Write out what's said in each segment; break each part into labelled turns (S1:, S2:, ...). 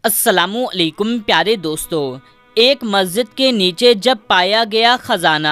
S1: السلام علیکم پیارے دوستو، ایک مسجد کے نیچے جب پایا گیا خزانہ،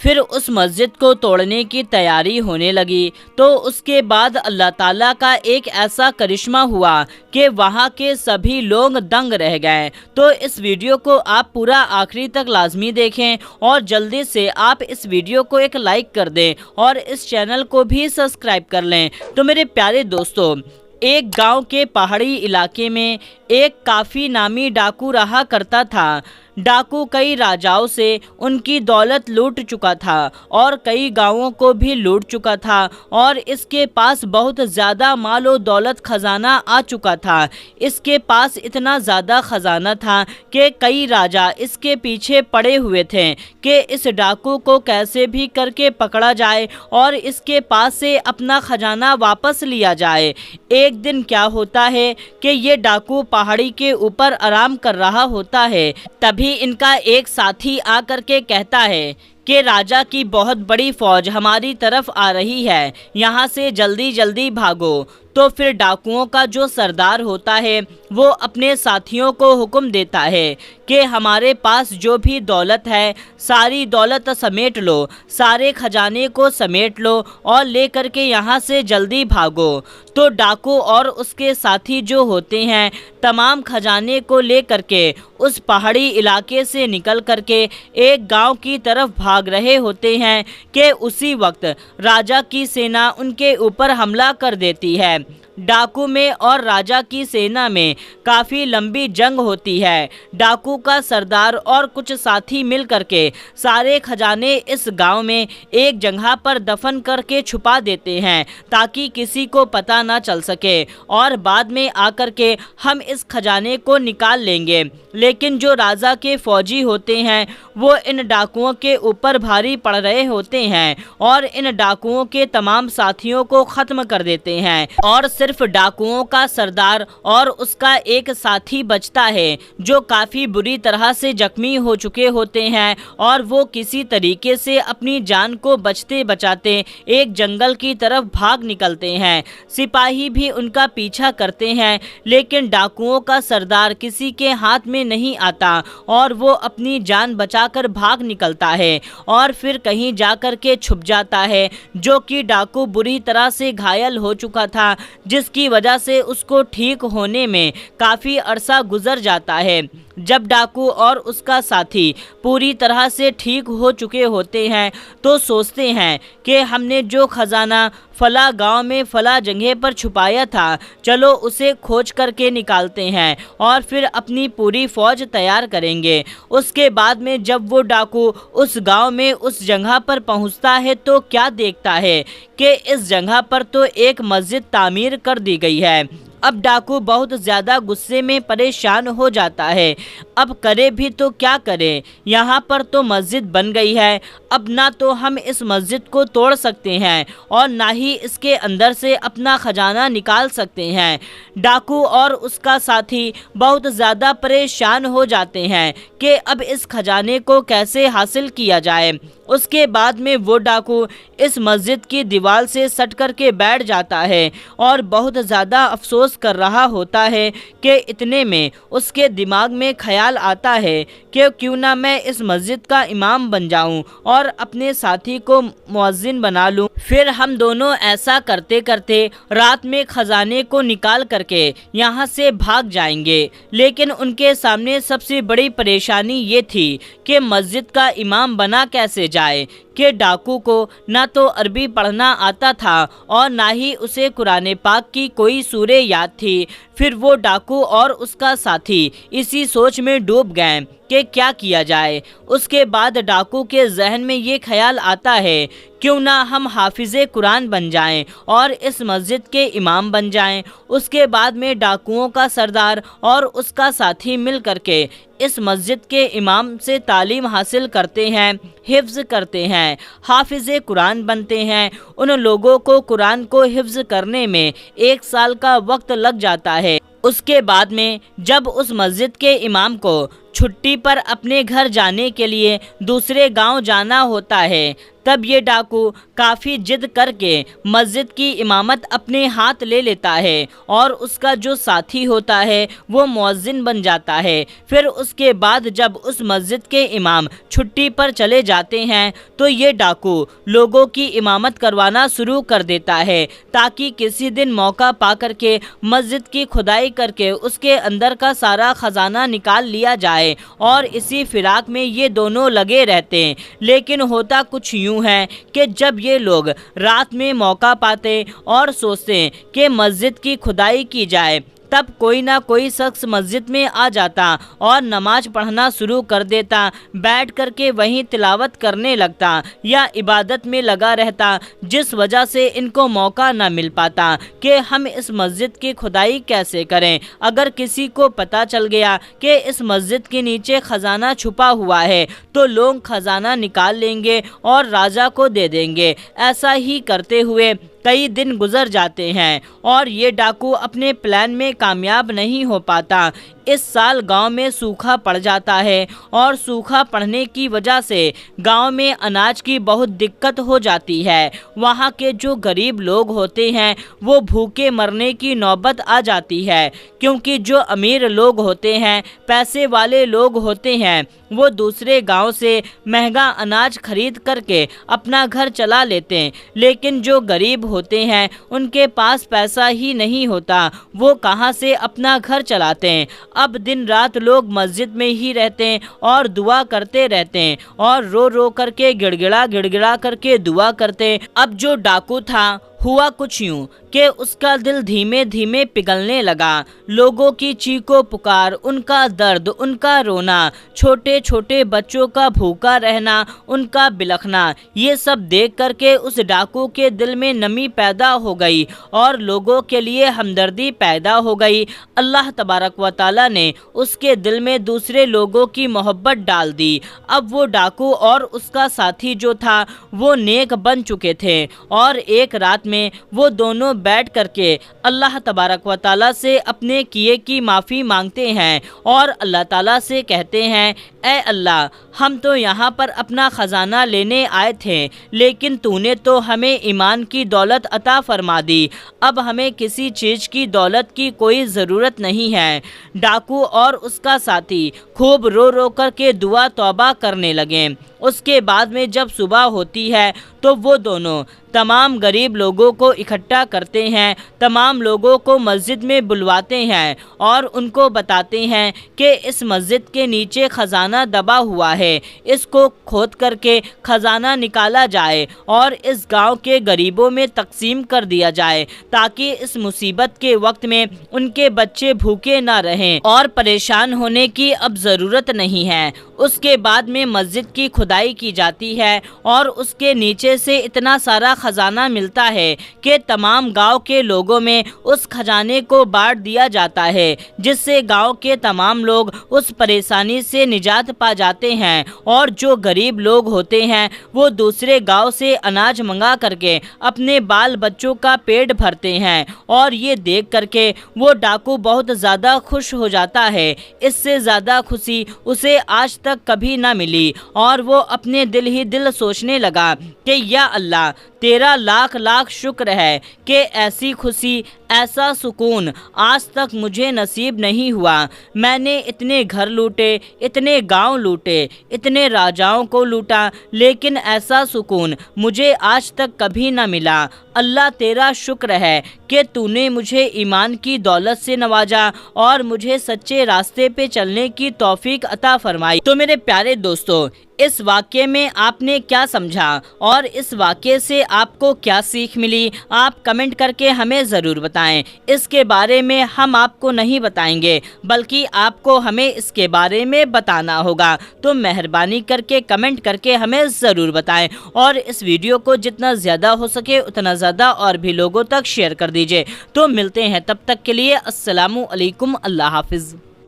S1: پھر اس مسجد کو توڑنے کی تیاری ہونے لگی تو اس کے بعد اللہ تعالیٰ کا ایک ایسا کرشمہ ہوا کہ وہاں کے سبھی لوگ دنگ رہ گئے۔ تو اس ویڈیو کو آپ پورا آخری تک لازمی دیکھیں اور جلدی سے آپ اس ویڈیو کو ایک لائک کر دیں اور اس چینل کو بھی سبسکرائب کر لیں۔ تو میرے پیارے دوستو، ایک گاؤں کے پہاڑی علاقے میں ایک کافی نامی ڈاکو رہا کرتا تھا۔ ڈاکو کئی راجاؤں سے ان کی دولت لوٹ چکا تھا اور کئی گاؤں کو بھی لوٹ چکا تھا، اور اس کے پاس بہت زیادہ مال و دولت خزانہ آ چکا تھا۔ اس کے پاس اتنا زیادہ خزانہ تھا کہ کئی راجا اس کے پیچھے پڑے ہوئے تھے کہ اس ڈاکو کو کیسے بھی کر کے پکڑا جائے اور اس کے پاس سے اپنا خزانہ واپس لیا جائے۔ ایک دن کیا ہوتا ہے کہ یہ ڈاکو پہاڑی کے اوپر آرام کر رہا ہوتا ہے، تبھی ان کا ایک ساتھی آ کر کے کہتا ہے کہ راجا کی بہت بڑی فوج ہماری طرف آ رہی ہے، یہاں سے جلدی جلدی بھاگو۔ تو پھر ڈاکوؤں کا جو سردار ہوتا ہے وہ اپنے ساتھیوں کو حکم دیتا ہے کہ ہمارے پاس جو بھی دولت ہے ساری دولت سمیٹ لو، سارے خزانے کو سمیٹ لو اور لے کر کے یہاں سے جلدی بھاگو۔ تو ڈاکو اور اس کے ساتھی جو ہوتے ہیں تمام خزانے کو لے کر کے اس پہاڑی علاقے سے نکل کر کے ایک گاؤں کی طرف بھاگ رہے ہوتے ہیں کہ اسی وقت راجا کی سینا ان کے اوپر حملہ کر دیتی ہے۔ ڈاکو میں اور راجا کی سینا میں کافی لمبی جنگ ہوتی ہے۔ ڈاکو کا سردار اور کچھ ساتھی مل کر کے سارے خزانے اس گاؤں میں ایک جگہ پر دفن کر کے چھپا دیتے ہیں تاکہ کسی کو پتہ نہ چل سکے، اور بعد میں آ کر کے ہم اس خزانے کو نکال لیں گے۔ لیکن جو راجا کے فوجی ہوتے ہیں وہ ان ڈاکوؤں کے اوپر بھاری پڑ رہے ہوتے ہیں اور ان ڈاکوؤں کے تمام ساتھیوں کو ختم کر دیتے ہیں، اور صرف ڈاکوؤں کا سردار اور اس کا ایک ساتھی بچتا ہے جو کافی بری طرح سے زخمی ہو چکے ہوتے ہیں، اور وہ کسی طریقے سے اپنی جان کو بچتے بچاتے ایک جنگل کی طرف بھاگ نکلتے ہیں۔ سپاہی بھی ان کا پیچھا کرتے ہیں لیکن ڈاکوؤں کا سردار کسی کے ہاتھ میں نہیں آتا اور وہ اپنی جان بچا کر بھاگ نکلتا ہے اور پھر کہیں جا کر کے چھپ جاتا ہے، جو کہ ڈاکو بری طرح سے گھائل ہو چکا تھا جس کی وجہ سے اس کو ٹھیک ہونے میں کافی عرصہ گزر جاتا ہے۔ جب ڈاکو اور اس کا ساتھی پوری طرح سے ٹھیک ہو چکے ہوتے ہیں تو سوچتے ہیں کہ ہم نے جو خزانہ فلاں گاؤں میں فلاں جگہ پر چھپایا تھا، چلو اسے کھوج کر کے نکالتے ہیں اور پھر اپنی پوری فوج تیار کریں گے۔ اس کے بعد میں جب وہ ڈاکو اس گاؤں میں اس جگہ پر پہنچتا ہے تو کیا دیکھتا ہے کہ اس جگہ پر تو ایک مسجد تعمیر کر دی گئی ہے۔ اب ڈاکو بہت زیادہ غصے میں پریشان ہو جاتا ہے، اب کرے بھی تو کیا کرے، یہاں پر تو مسجد بن گئی ہے، اب نہ تو ہم اس مسجد کو توڑ سکتے ہیں اور نہ ہی اس کے اندر سے اپنا خزانہ نکال سکتے ہیں۔ ڈاکو اور اس کا ساتھی بہت زیادہ پریشان ہو جاتے ہیں کہ اب اس خزانے کو کیسے حاصل کیا جائے۔ اس کے بعد میں وہ ڈاکو اس مسجد کی دیوار سے سٹ کر کے بیٹھ جاتا ہے اور بہت زیادہ افسوس کر رہا ہوتا ہے کہ اتنے میں اس کے دماغ میں خیال آتا ہے کہ کیوں نہ میں اس مسجد کا امام بن جاؤں اور اپنے ساتھی کو مؤذن بنا لوں، پھر ہم دونوں ایسا کرتے کرتے رات میں خزانے کو نکال کر کے یہاں سے بھاگ جائیں گے۔ لیکن ان کے سامنے سب سے بڑی پریشانی یہ تھی کہ مسجد کا امام بنا کیسے جائے، کہ ڈاکو کو نہ تو عربی پڑھنا آتا تھا اور نہ ہی اسے قرآن پاک کی کوئی سورہ یاد تھی۔ پھر وہ ڈاکو اور اس کا ساتھی اسی سوچ میں ڈوب گئے کہ کیا کیا جائے۔ اس کے بعد ڈاکو کے ذہن میں یہ خیال آتا ہے کیوں نہ ہم حافظ قرآن بن جائیں اور اس مسجد کے امام بن جائیں۔ اس کے بعد میں ڈاکوؤں کا سردار اور اس کا ساتھی مل کر کے اس مسجد کے امام سے تعلیم حاصل کرتے ہیں، حفظ کرتے ہیں، حافظ قرآن بنتے ہیں۔ ان لوگوں کو قرآن کو حفظ کرنے میں 1 سال کا وقت لگ جاتا ہے۔ اس کے بعد میں جب اس مسجد کے امام کو چھٹی پر اپنے گھر جانے کے لیے دوسرے گاؤں جانا ہوتا ہے तब ये डाकू काफ़ी जिद करके मस्जिद की इमामत अपने हाथ ले लेता है और उसका जो साथी होता है वो मुअज्जिन बन जाता है। फिर उसके बाद जब उस मस्जिद के इमाम छुट्टी पर चले जाते हैं तो ये डाकू लोगों की इमामत करवाना शुरू कर देता है ताकि किसी दिन मौका पा करके मस्जिद की खुदाई करके उसके अंदर का सारा खजाना निकाल लिया जाए। और इसी फिराक में ये दोनों लगे रहते हैं। लेकिन होता कुछ यूं है कि जब ये लोग रात में मौका पाते और सोचते कि मस्जिद की खुदाई की जाए, तब कोई ना कोई शख्स मस्जिद में आ जाता और नमाज पढ़ना शुरू कर देता, बैठ करके वहीं तिलावत करने लगता या इबादत में लगा रहता, जिस वजह से इनको मौका ना मिल पाता कि हम इस मस्जिद की खुदाई कैसे करें। अगर किसी को पता चल गया कि इस मस्जिद के नीचे खजाना छुपा हुआ है तो लोग खजाना निकाल लेंगे और राजा को दे देंगे। ऐसा ही करते हुए कई दिन गुजर जाते हैं और ये डाकू अपने प्लान में कामयाब नहीं हो पाता। इस साल गांव में सूखा पड़ जाता है और सूखा पड़ने की वजह से गांव में अनाज की बहुत दिक्कत हो जाती है। वहां के जो गरीब लोग होते हैं वो भूखे मरने की नौबत आ जाती है, क्योंकि जो अमीर लोग होते हैं, पैसे वाले लोग होते हैं, वो दूसरे गांव से महंगा अनाज खरीद करके अपना घर चला लेते हैं। लेकिन जो गरीब होते हैं उनके पास पैसा ही नहीं होता, वो कहां से अपना घर चलाते हैं। अब दिन रात लोग मस्जिद में ही रहते हैं और दुआ करते रहते हैं और रो रो करके गिड़गिड़ा करके दुआ करते हैं। अब जो डाकू था हुआ कुछ यूं कि उसका दिल धीमे धीमे पिघलने लगा। लोगों की चीखो पुकार, उनका दर्द, उनका रोना, छोटे छोटे बच्चों का भूखा रहना, उनका बिलखना, ये सब देख करके उस डाकू के दिल में नमी पैदा हो गई और लोगों के लिए हमदर्दी पैदा हो गई। अल्लाह तबारक व तआला ने उसके दिल में दूसरे लोगों की मोहब्बत डाल दी। अब वो डाकू और उसका साथी जो था वो नेक बन चुके थे और एक रात में वो दोनों बैठ करके अल्लाह तबारक व तआला से अपने किए की माफ़ी मांगते हैं और अल्लाह ताला से कहते हैं, ऐ अल्लाह, हम तो यहाँ पर अपना ख़जाना लेने आए थे, लेकिन तूने तो हमें ईमान की दौलत अता फरमा दी। अब हमें किसी चीज़ की दौलत की कोई ज़रूरत नहीं है। डाकू और उसका साथी खूब रो रो कर के दुआ तौबा करने लगे। उसके बाद में जब सुबह होती है तो वो दोनों तमाम गरीब लोगों को इकट्ठा करते हैं, तमाम लोगों को मस्जिद में बुलवाते हैं और उनको बताते हैं कि इस मस्जिद के नीचे ख़जाना दबा हुआ है, इसको खोद करके ख़जाना निकाला जाए और इस गांव के गरीबों में तकसीम कर दिया जाए, ताकि इस मुसीबत के वक्त में उनके बच्चे भूखे ना रहें और परेशान होने की अब ज़रूरत नहीं है। उसके बाद में मस्जिद की खुदाई की जाती है और उसके नीचे से इतना सारा खजाना मिलता है कि तमाम गांव के लोगों में उस खजाने को बांट दिया जाता है, जिससे गांव के तमाम लोग उस परेशानी से निजात पा जाते हैं और जो गरीब लोग होते हैं वो दूसरे गांव से अनाज मंगा करके अपने बाल बच्चों का पेट भरते हैं। और ये देख करके वो डाकू बहुत ज़्यादा खुश हो जाता है। इससे ज़्यादा खुशी उसे आज तक कभी ना मिली और वो अपने दिल ही दिल सोचने लगा कि या अल्लाह, तेरा लाख लाख शुक्र है कि ऐसी खुशी, ऐसा सुकून आज तक मुझे नसीब नहीं हुआ। मैंने इतने घर लूटे, इतने गांव लूटे, इतने राजाओं को लूटा, लेकिन ऐसा सुकून मुझे आज तक कभी ना मिला। अल्लाह, तेरा शुक्र है कि तूने मुझे ईमान की दौलत से नवाजा और मुझे सच्चे रास्ते पे चलने की तौफीक अता फरमाई। तो मेरे प्यारे दोस्तों, इस वाक़े में आपने क्या समझा और इस वाक़े से आपको क्या सीख मिली, आप कमेंट करके हमें ज़रूर बताएं। इसके बारे में हम आपको नहीं बताएंगे, बल्कि आपको हमें इसके बारे में बताना होगा। तो मेहरबानी करके कमेंट करके हमें ज़रूर बताएं और इस वीडियो को जितना ज़्यादा हो सके उतना ज़्यादा और भी लोगों तक शेयर कर दीजिए। तो मिलते हैं, तब तक के लिए अस्सलामु अलैकुम, अल्लाह हाफिज़।